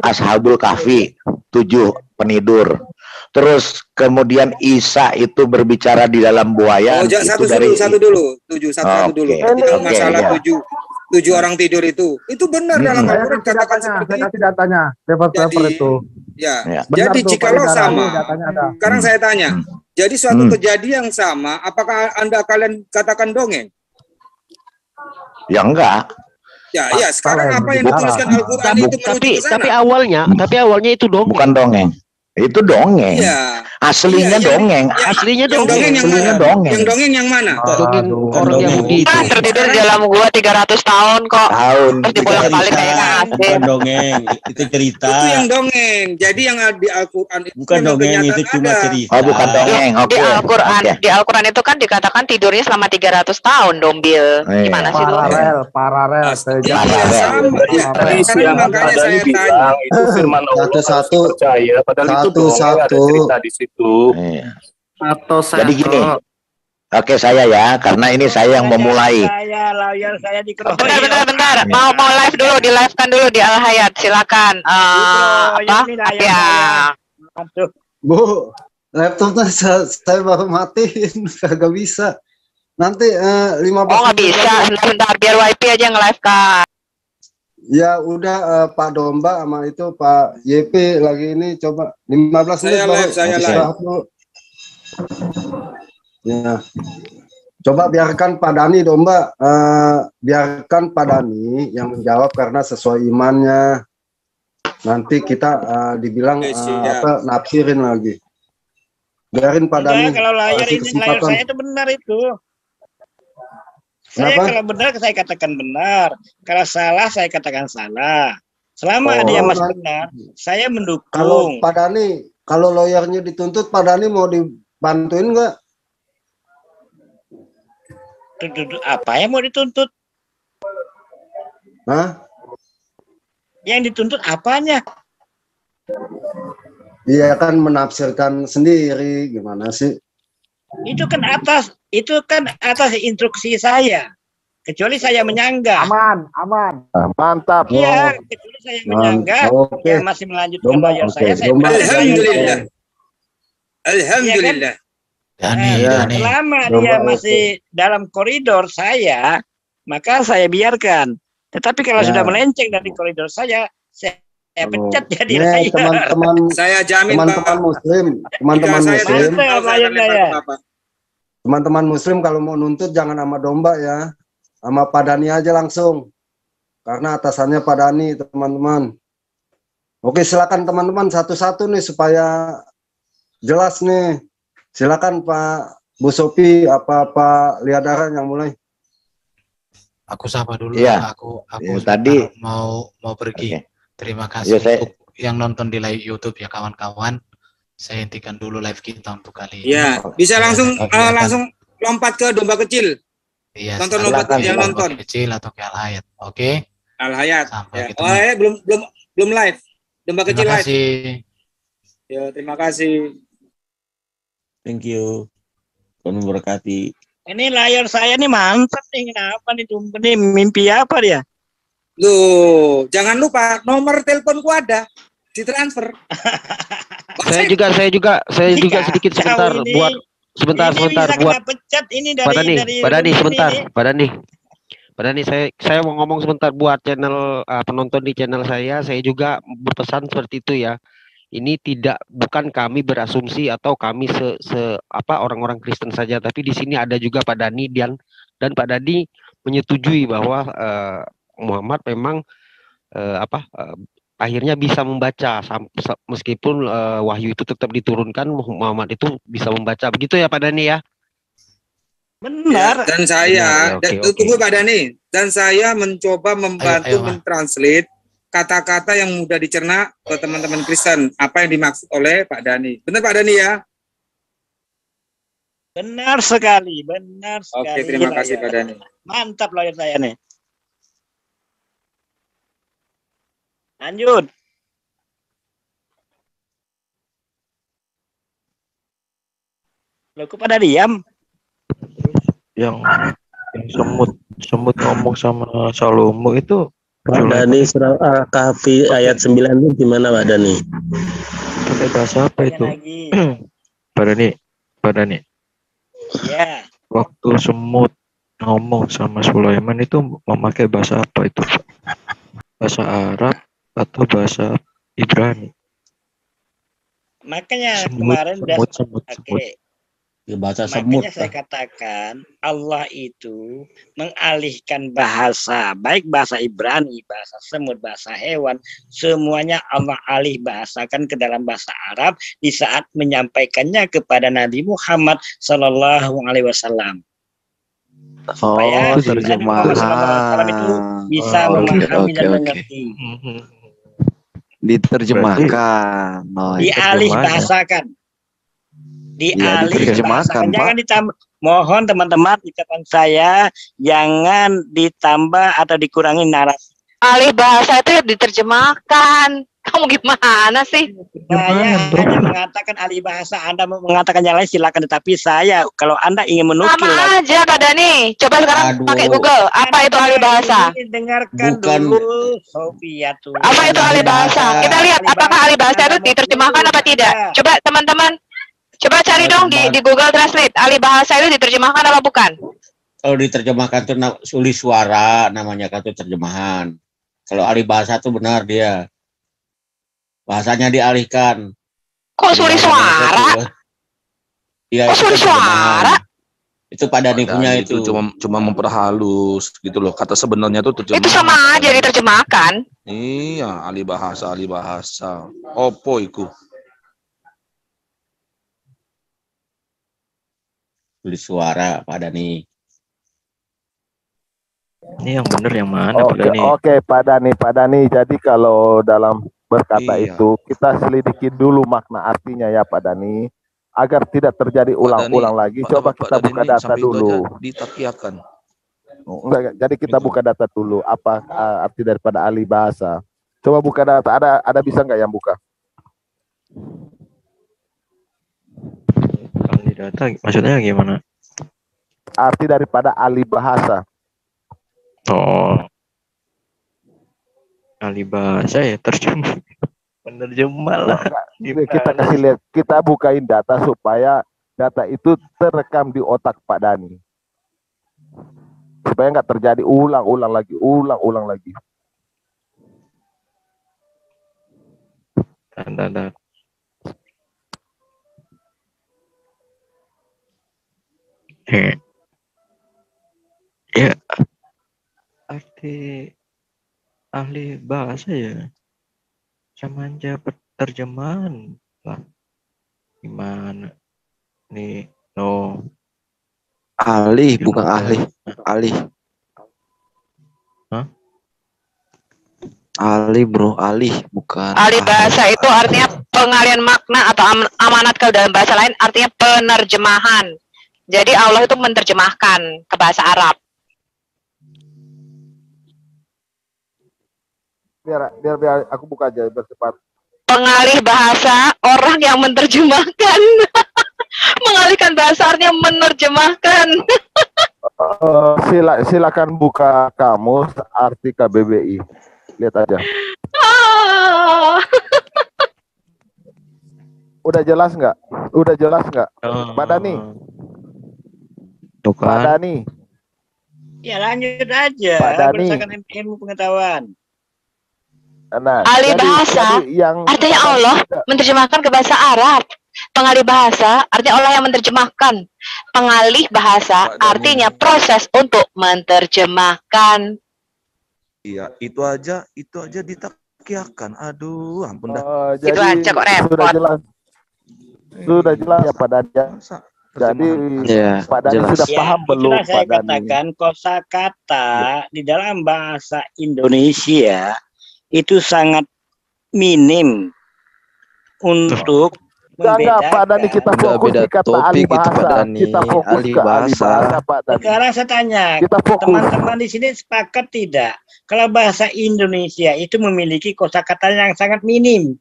Ashabul Kahfi 7 penidur. Terus kemudian Isa itu berbicara di dalam buaya. Oh, satu dulu. 7 dulu. Masalah 7 orang tidur itu benar dalam Al-Quran katakan seperti itu. Saya kasih datanya, paper itu. Ya. Jadi jikalau sama, sekarang saya tanya. Jadi suatu kejadian yang sama, apakah kalian katakan dongeng? Ya enggak. Ya, sekarang apa yang dituliskan Al-Quran itu menuju ke sana. Tapi awalnya itu dongeng. Bukan dongeng. Itu dongeng. Iya. Aslinya dongeng. Aslinya dongeng. Yang dongeng yang mana? Dongeng orang Yahudi. Tertidur di dalam gua 300 tahun kok. Terus dibolak-balik kayak asing. Bukan dongeng, itu cerita. Itu yang dongeng. Jadi yang di Al-Quran itu bukan dongeng, itu cuma cerita. Oh, bukan dongeng. Oke. Di Al-Quran itu kan dikatakan tidurnya selama 300 tahun, Dombil. Gimana sih lu? Paralel. Makanya saya tanya. Itu firman Allah satu-satu percaya, padahal satu-satu cerita di situ. Satu. Jadi gini. Oke, saya ya, karena ini saya yang memulai. Saya Bentar. Mau live dulu, di live-kan dulu di Al-Hayat. Silakan. Bu, laptopnya saya baru matiin, kagak bisa. Nanti 15 nggak bisa. Bentar, biar YP aja nge-live-kan. Ya udah Pak Domba sama itu Pak YP lagi ini coba 15 menit saya live. Ya. Coba biarkan Pak Dani Domba biarkan Pak Dani yang menjawab karena sesuai imannya. Nanti kita dibilang nafsirin lagi. Biarin Pak Dani. Kalau layar saya itu benar itu. Kalau benar saya katakan benar, kalau salah saya katakan salah. Selama dia masih benar, saya mendukung. Kalau Pak Dani, kalau lawyernya dituntut, Pak Dani mau dibantuin nggak? Apa yang mau dituntut? Hah? Yang dituntut apanya? Iya kan menafsirkan sendiri, gimana sih? Itu kan atas instruksi saya. Kecuali saya menyanggah. Aman. Mantap. Iya, kecuali saya menyanggah, yang masih melanjutkan lawyer saya Alhamdulillah. Alhamdulillah. Dani. Selama dia masih dalam koridor saya, maka saya biarkan. Tetapi kalau sudah melenceng dari koridor saya pecat jadi lawyer. Teman-teman, saya jamin teman-teman muslim kalau mau nuntut jangan sama Domba ya, sama Pak Dani aja langsung, karena atasannya Pak Dani teman-teman. Oke, silakan teman-teman satu-satu nih supaya jelas nih. Silakan Pak Bu Sopi, Pak Liadara yang mulai. Aku sapa dulu. Ya. Aku tadi mau pergi. Okay. Terima kasih untuk yang nonton di live YouTube ya kawan-kawan. Saya hentikan dulu live kita untuk kali ini. Ya, bisa langsung lompat ke Domba Kecil. Iya. Nonton yang nonton. Domba Kecil atau ke Al-Hayat. Oke. Al-Hayat. Ya. Belum live. Domba Kecil live. Terima kasih. Ya, terima kasih. Thank you. Tuhan memberkati. Ini layar saya nih mantap nih. Kenapa nih? Ini mimpi apa dia? Loh, jangan lupa nomor teleponku ada, ditransfer. Saya juga sedikit sebentar buat pecat ini Pak Dani, saya mau ngomong sebentar buat channel penonton di channel saya juga berpesan seperti itu ya. Ini bukan kami berasumsi atau kami orang-orang Kristen saja, tapi di sini ada juga Pak Dani dan Pak Dani menyetujui bahwa Muhammad memang akhirnya bisa membaca meskipun wahyu itu tetap diturunkan, Muhammad itu bisa membaca. Begitu ya Pak Dani ya? Benar. Dan saya tunggu Pak Dani, dan saya mencoba membantu mentranslate kata-kata yang mudah dicerna ke teman-teman Kristen apa yang dimaksud oleh Pak Dani. Benar Pak Dani ya? Benar sekali. Oke, terima kasih Pak Dani. Mantap lawyer saya nih. Lanjut. Loh, kok pada diam? Yang semut. Semut ngomong sama Salomo itu Pak Dani surah Al-Kahfi ayat 9 itu gimana Pak Dani? pakai bahasa apa itu? Pak Dani. Ya. Waktu semut ngomong sama Sulaiman itu memakai bahasa apa itu? Bahasa Arab atau bahasa Ibrani? Makanya kemarin semut. Bahasa semut. Makanya saya katakan Allah itu mengalihkan bahasa, baik bahasa Ibrani, bahasa semut, bahasa hewan, semuanya Allah alih bahasakan ke dalam bahasa Arab di saat menyampaikannya kepada Nabi Muhammad Sallallahu Alaihi Wasallam. Supaya Nabi Muhammad Sallallahu Alaihi Wasallam itu bisa memahami dan mengerti. Diterjemahkan. Dialih bahasakan. Dialih bahasakan, jangan ditambah. Mohon teman-teman ucapan saya jangan ditambah atau dikurangi narasi. Alih bahasa itu diterjemahkan. Kamu gimana sih? Saya hanya mengatakan alih bahasa, Anda mau mengatakan yang lain silakan. Tetapi saya, kalau Anda ingin menukil, sama aja Pak Dani. Coba sekarang pakai Google. Apa itu alih bahasa? Dengarkan dulu, Sofia tuh. Apa itu alih bahasa? Kita lihat apakah alih bahasa itu diterjemahkan apa tidak. Coba teman-teman. Coba cari dong di Google Translate. Alih bahasa itu diterjemahkan apa bukan? Kalau diterjemahkan itu sulit suara namanya kan itu terjemahan. Kalau alih bahasa itu benar dia. Bahasanya dialihkan. Kok sulit suara? Iya, kok sulit suara? Itu Pak Dani punya itu. Cuma memperhalus gitu loh. Kata sebenarnya itu terjemahan. Itu sama aja diterjemahkan. Iya, alih bahasa. Opo iku? Tulis suara Pak Dani. Ini yang benar yang mana Pak Dani? Oke, Pak Dani. Jadi kalau dalam berkata itu kita selidiki dulu makna artinya ya Pak Dani, agar tidak terjadi ulang-ulang lagi. Coba kita buka data dulu. Ditakiakan. Enggak, jadi kita buka data dulu. Apa arti daripada alih bahasa? Coba buka data. Ada bisa nggak yang buka? Data maksudnya gimana? Arti daripada alih bahasa. Oh, alih bahasa ya penerjemah lah. Kita kasih lihat, kita bukain data supaya data itu terekam di otak Pak Dani, supaya nggak terjadi ulang-ulang lagi. Tanda. Ya, arti ahli bahasa ya sama aja terjemahan lah. Gimana nih? No, ahli bukan ahli. Hah? Ahli bro, ahli bukan. Alih bahasa itu artinya pengalian makna atau amanat ke dalam bahasa lain, artinya penerjemahan. Jadi Allah itu menerjemahkan ke bahasa Arab. Biar aku buka aja biar cepat. Pengalih bahasa, orang yang menerjemahkan. Mengalihkan bahasa artinya menerjemahkan. Silakan buka kamus arti KBBI. Lihat aja. Udah jelas nggak? Pak Dani? Pak Dani. Ya lanjut aja. Pak Dani. Berdasarkan ilmu pengetahuan. Nah, alih bahasa artinya Allah menerjemahkan ke bahasa Arab. Pengalih bahasa artinya Allah yang menerjemahkan. Pengalih bahasa artinya proses untuk menerjemahkan. Iya, itu aja ditakiakan. Aduh, ampun dah. Itu aja kok repot. Sudah jelas ya Pak Dani. Jadi Pak Dani sudah paham belum Pak Dani? Saya katakan kosakata di dalam bahasa Indonesia itu sangat minim untuk membedakan. Pak Dani, kita fokus di kata alih bahasa. Kita fokus ke alih bahasa Pak Dani. Sekarang saya tanya, teman-teman di sini sepakat tidak? Kalau bahasa Indonesia itu memiliki kosakata yang sangat minim.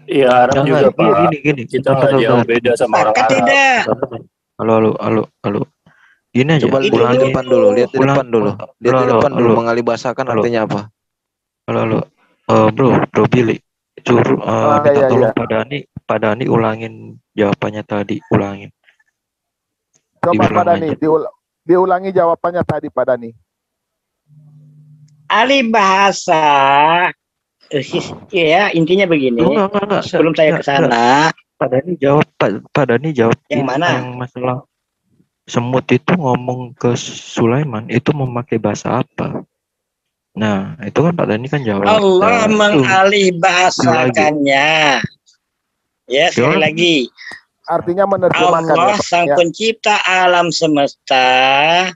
Iya, Arab juga Pak. Kita nggak jauh beda sama orang Arab. Tidak. Halo. Gini aja. Coba Ulang di depan dulu, lihat di depan dulu. Lihat di depan dulu, mengalih bahasakan artinya apa? Halo. Bro Billy. Minta tolong Pak Dani ulangin jawabannya tadi, ulangin. Coba Pak Dani, diulangi jawabannya tadi Pak Dani. Ahli bahasa, ya intinya begini. Enggak, sebelum saya ke sana, Pak Dani jawab. Yang mana? Yang masalah semut itu ngomong ke Sulaiman itu memakai bahasa apa? Nah, itu kan Pak Dani kan jawab. Allah mengalih bahasakannya. Ya, sekali lagi. Artinya menerjemahkan. Allah sang pencipta alam semesta,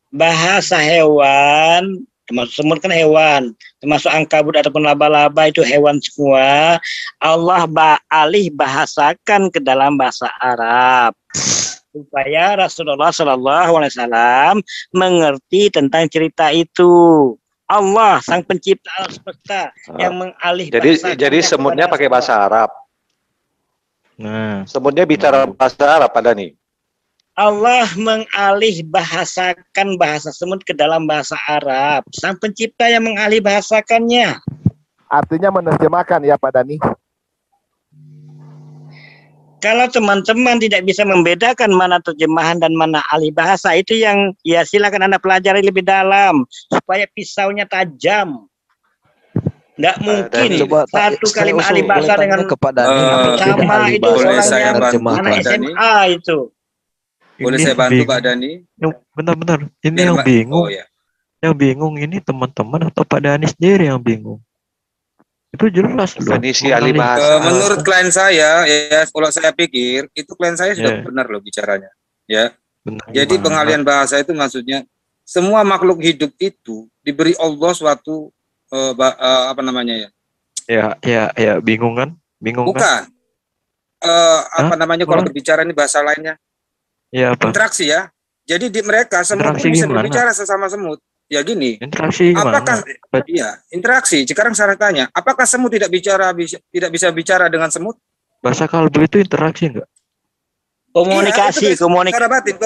bahasa hewan, termasuk semut kan hewan, termasuk ankabut ataupun laba-laba itu hewan semua. Allah alih bahasakan ke dalam bahasa Arab supaya Rasulullah SAW mengerti tentang cerita itu. Allah sang pencipta alam semesta yang mengalih bahasakan. Jadi semutnya pakai bahasa Arab. Nah, semutnya bicara bahasa Arab Pak Dani. Allah mengalih bahasakan bahasa semut ke dalam bahasa Arab. Sang pencipta yang mengalih bahasakannya. Artinya menerjemahkan ya Pak Dani. Kalau teman-teman tidak bisa membedakan mana terjemahan dan mana alih bahasa, itu yang ya silakan Anda pelajari lebih dalam supaya pisaunya tajam. Nggak mungkin satu kalimat alih bahasa dengan sama itu orangnya anak SMA itu. Boleh saya bantu Pak Dani? Bentar. Ini yang bingung. Yang bingung ini teman-teman atau Pak Dani sendiri yang bingung? Itu jelas loh. Definisi ahli bahasa. Menurut klien saya, ya kalau saya pikir itu klien saya sudah benar loh bicaranya. Ya. Jadi pengalihan bahasa itu maksudnya semua makhluk hidup itu diberi Allah suatu apa namanya ya? Ya, bingung kan? Bukan. Apa namanya kalau berbicara ini bahasa lainnya? Ya, apa? Interaksi ya. Jadi di mereka semut bisa berbicara sesama semut. Ya gini. Interaksi apakah iya, interaksi. Sekarang saya tanya, apakah semut tidak bisa bicara dengan semut? Bahasa kalbu itu interaksi enggak? Komunikasi, iya, secara batin,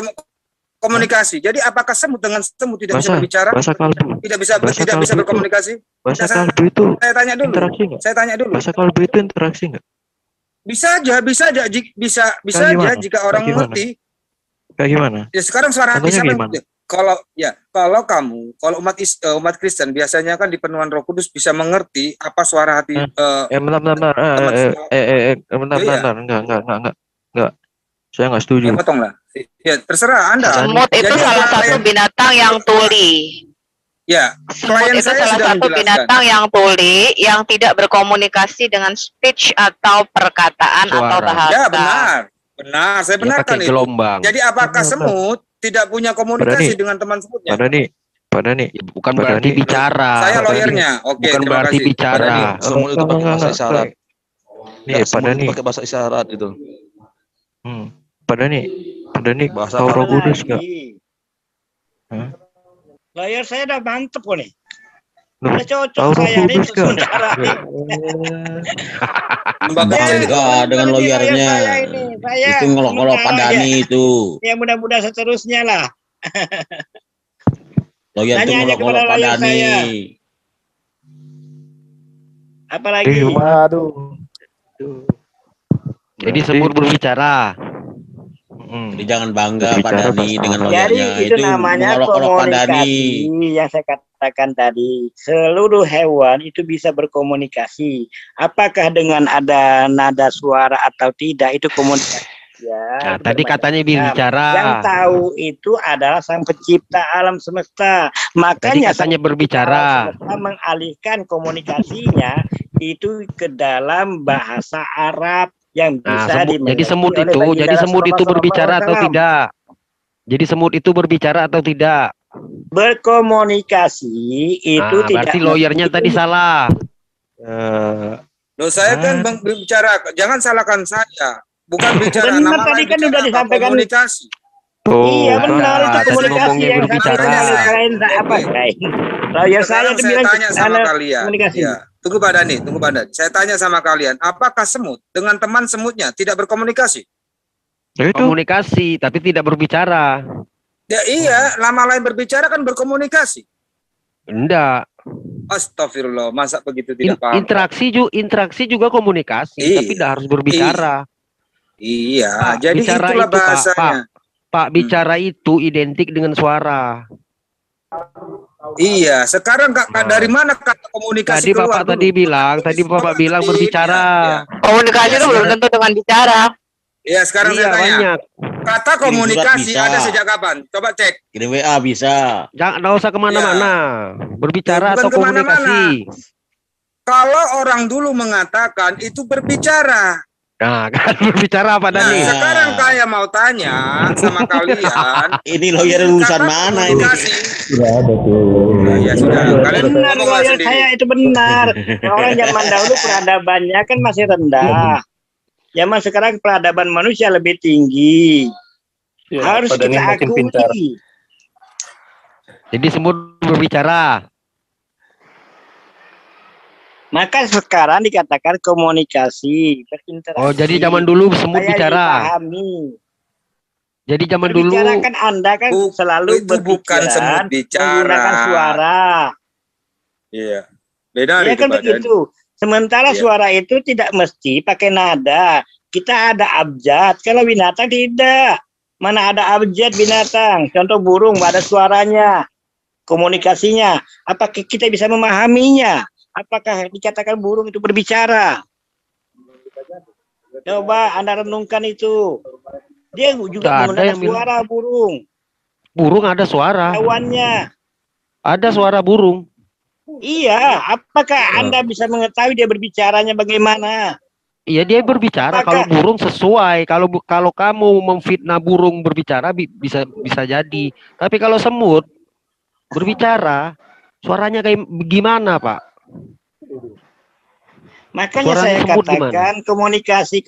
komunikasi. Jadi apakah semut dengan semut tidak bisa berbicara? Bahasa kalbu. Tidak bisa berkomunikasi? Bahasa kalbu itu saya tanya dulu. Interaksi enggak? Saya tanya dulu. Bahasa kalbu itu interaksi enggak? Bisa aja aja jika orang mengerti. Kayak gimana? Ya sekarang suara hati siapa? Kalau umat Kristen biasanya kan di penuhan Roh Kudus bisa mengerti apa suara hati. Bentar. Enggak. Saya nggak setuju. Potonglah. Ya terserah Anda. Semut itu salah satu binatang yang tuli. Ya, semut itu salah satu binatang yang tuli yang tidak berkomunikasi dengan speech atau perkataan atau bahasa. Ya benar, saya benarkan itu. Gelombang. Jadi apakah semut tidak punya komunikasi dengan teman semutnya? Pak Dani, bukan berarti bicara. Saya lawyernya. Oke, bukan berarti kasih. bicara. Semut itu pakai bahasa isyarat. Nih, Pak Dani pakai bahasa isyarat itu. Pak Dani bahasa Roh Kudus enggak? Lawyer saya udah mantep kok nih. Udah cocok saya ini sementara. Dengan lawyernya. Itu ngelok-ngelok Pak Dani itu. Ya mudah-mudahan seterusnya lah. Lawyer itu ngelok-ngelok Pak Dani. Apalagi? Waduh. Jadi semut berbicara. Jadi jangan bangga Pak Dani dengan lawyernya. Jadi itu namanya komunikasi yang saya katakan tadi. Seluruh hewan itu bisa berkomunikasi. Apakah dengan ada nada suara atau tidak itu komunikasi. Ya, nah, tadi katanya bicara. Yang tahu itu adalah sang pencipta alam semesta. Makanya katanya berbicara. Mengalihkan komunikasinya itu ke dalam bahasa Arab yang bisa jadi semut itu berbicara atau tidak? Jadi semut itu berbicara atau tidak? Berkomunikasi itu tidak. Berarti lawyernya tadi salah. Loh, saya kan berbicara, jangan salahkan saya. Bukan bicara, benar, tadi kan sudah disampaikan komunikasi. Iya benar, itu komunikasi yang berbicara. Lawyer saya tanya sama kalian. Ya. Tunggu Pak Dani. Saya tanya sama kalian, apakah semut dengan teman semutnya tidak berkomunikasi? Komunikasi, tapi tidak berbicara. Ya iya, nama lain berbicara kan berkomunikasi. Enggak. Astagfirullah, masa begitu tidak paham? Interaksi juga komunikasi, tapi tidak harus berbicara. Iya, Pak, jadi bicara itulah itu, bahasanya. Pak, bicara itu identik dengan suara. Iya, sekarang dari mana kata komunikasi tadi keluar Bapak dulu? tadi Bapak bilang berbicara. Komunikasi itu belum tentu dengan bicara. Iya, sekarang saya tanya. Banyak. Kata komunikasi ada sejak kapan? Coba cek. Kirim WA bisa. Jangan usah kemana-mana. Berbicara Bukan atau komunikasi. Kalau orang dulu mengatakan itu berbicara. Nah, kan berbicara apa Dani? Nah, sekarang saya mau tanya sama kalian. Ini lawyer lulusan mana ini? Ya, betul. Ya sudah. Kalian benar, ngomong lawyer sendiri. saya itu benar. Orang zaman dahulu peradabannya kan masih rendah. Zaman sekarang peradaban manusia lebih tinggi. Ya, harus Pak Dani kita makin pintar. akui. Jadi semut berbicara. Maka sekarang dikatakan komunikasi, berinteraksi. Oh, jadi zaman dulu semut Supaya bicara. dipahami. Jadi zaman dulu Berbicara kan Anda kan selalu itu bukan semut bicara. menggunakan suara. Iya. Beda Ya itu, kan Pak Dan. begitu. Sementara Iya. suara itu tidak mesti pakai nada. Kita ada abjad, kalau binatang tidak. Mana ada abjad binatang? Contoh burung, ada suaranya, komunikasinya. Apakah kita bisa memahaminya? Apakah dikatakan burung itu berbicara? Coba Anda renungkan itu. Dia juga menggunakan suara burung. Burung ada suara. Hewannya. Ada suara burung. Iya, apakah Anda bisa mengetahui dia berbicaranya bagaimana? Iya, dia berbicara. Kalau burung sesuai. Kalau kamu memfitnah burung berbicara bisa jadi. Tapi kalau semut berbicara, suaranya kayak gimana, Pak? Makanya Suaranya saya semut katakan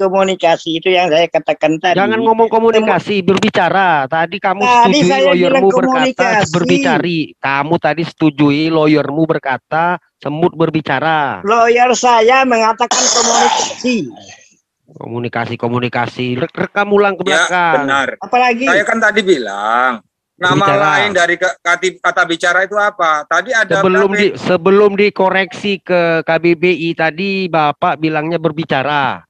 komunikasi itu yang saya katakan tadi. Jangan ngomong komunikasi, berbicara. Tadi kamu setujui lawyermu berkata berbicari. Kamu tadi setujui lawyermu berkata semut berbicara. Lawyer saya mengatakan Komunikasi. Rekam ulang ke belakang. Ya, benar. Apalagi? Saya kan tadi bilang nama Berbicara. lain dari kata bicara itu apa? Tadi ada sebelum dikoreksi ke KBBI tadi Bapak bilangnya berbicara.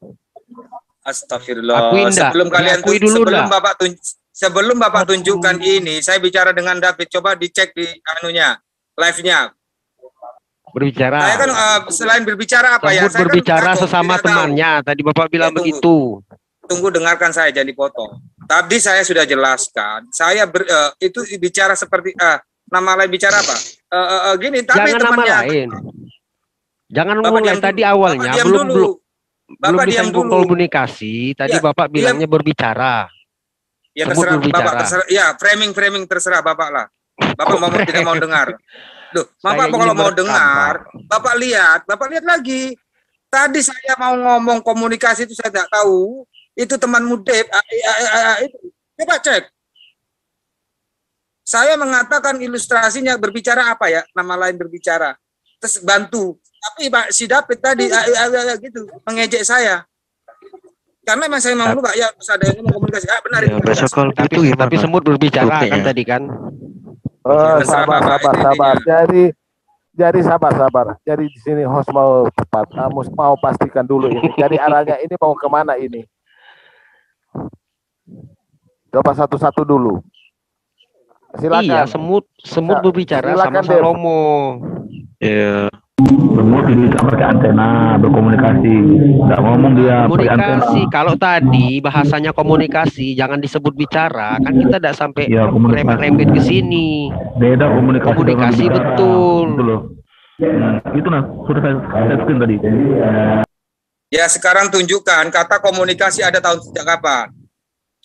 Astagfirullah. Akuin dah. Sebelum kalian Diakui dulu sebelum Bapak tunjukkan ini, saya bicara dengan David. Coba dicek di live-nya. Berbicara. Saya kan selain berbicara apa ya? Saya berbicara kan sesama temannya. Tadi Bapak bilang begitu. Tunggu, dengarkan saya, jangan dipotong. Tadi saya sudah jelaskan. Saya itu bicara seperti nama lain bicara apa? Gini, tapi jangan nama lain. Jangan mulai tadi awalnya belum disambung komunikasi. Tadi Bapak bilangnya berbicara. Ya terserah Bapak, framing terserah Bapak lah. Bapak mau tidak mau dengar. Loh, Bapak kalau mau dengar, Bapak lihat lagi. Tadi saya mau ngomong komunikasi itu saya tidak tahu. Itu temanmu Dave, itu. Coba cek. Saya mengatakan ilustrasinya berbicara apa ya? Nama lain berbicara. Terus bantu. Tapi Pak si David tadi gitu mengejek saya. Karena memang saya mau lupa ya ada yang ngomong komunikasi. Benar ya, itu. Besok kalau gitu gimana? Tapi semut berbicara kan tadi kan. Sabar. Jadi sabar. Jadi di sini host mau tepat. Kamu mau pastikan dulu ini. Jadi arahnya ini mau kemana ini? Coba satu-satu dulu. Silakan. Iya, semut berbicara sama Salomo. Iya. Semut bisa pakai antena berkomunikasi. Nggak ngomong dia pakai antena. Komunikasi. Kalau tadi bahasanya komunikasi, jangan disebut bicara. Kan kita tidak sampai rembet-rembet ke sini. Beda komunikasi. Komunikasi betul. Itu loh. Itu sudah saya screen tadi. Ya sekarang tunjukkan kata komunikasi ada tahun sejak kapan?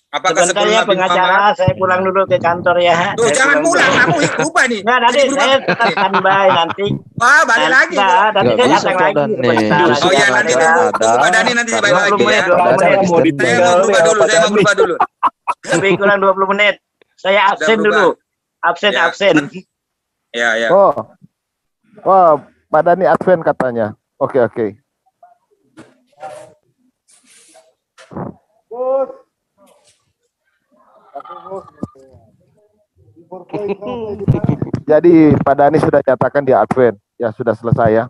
Apakah sebelum ya pengacara, saya pulang dulu ke kantor ya. Tuh jangan pulang, kamu lupa nih. Nah, nanti saya standby nanti. Wah, balik lagi. Nanti saya datang lagi. Oh ya, nanti tunggu Pak Dani nanti saya balik lagi ya. Saya mau berubah dulu. Lebih kurang 20 menit. Saya absen dulu. Absen. Ya. Oh, Pak Dani absen katanya. Oke. Jadi Pak Dhani sudah nyatakan di Advent, ya sudah selesai ya.